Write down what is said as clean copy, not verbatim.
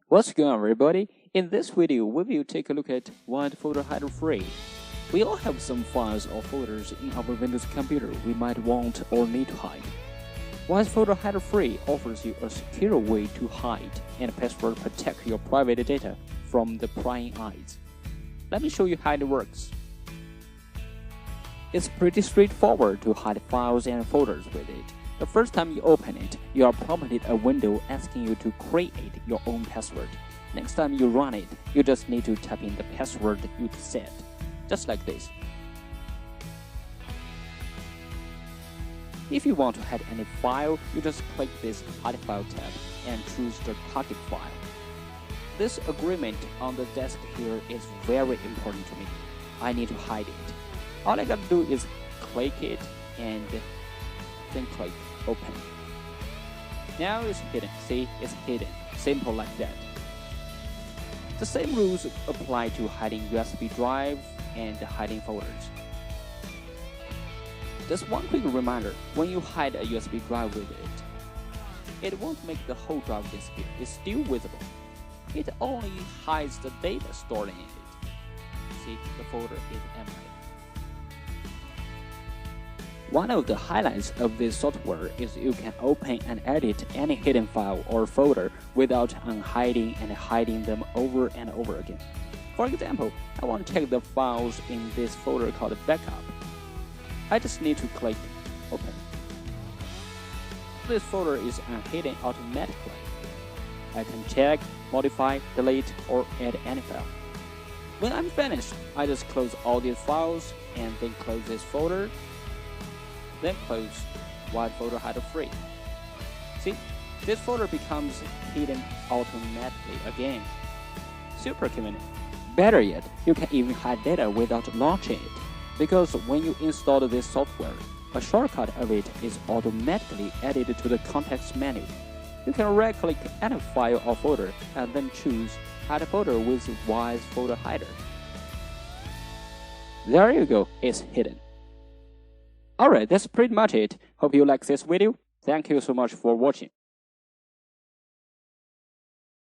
What's going on, everybody? In this video, we will take a look at Wide Folder Hider Free. We all have some files or folders in our Windows computer we might want or need to hide. Wide Folder Hider Free offers you a secure way to hide and password protect your private data from the prying eyes. Let me show you how it works. It's pretty straightforward to hide files and folders with it. The first time you open it, you are prompted a window asking you to create your own password. Next time you run it, you just need to type in the password you'd set, just like this. If you want to hide any file, you just click this Hide File tab and choose the target file. This agreement on the desk here is very important to me. I need to hide it. All I gotta do is click it and then click Open. Now it's hidden. See, it's hidden. Simple like that. The same rules apply to hiding USB drive and hiding folders. Just one quick reminder, when you hide a USB drive with it won't make the whole drive disappear. It's still visible. It only hides the data stored in it. See, the folder is empty. One of the highlights of this software is you can open and edit any hidden file or folder without unhiding and hiding them over and over again. For example, I want to check the files in this folder called Backup. I just need to click Open. This folder is unhidden automatically. I can check, modify, delete, or add any file. When I'm finished, I just close all these files and then close this folder. Then close Wide Folder Hider Free. See, this folder becomes hidden automatically again. Super convenient. Better yet, you can even hide data without launching it, because when you install this software, a shortcut of it is automatically added to the context menu. You can right-click any file or folder and then choose Hide Folder with Wide Folder Hider. There you go, it's hidden. Alright, that's pretty much it. Hope you like this video. Thank you so much for watching.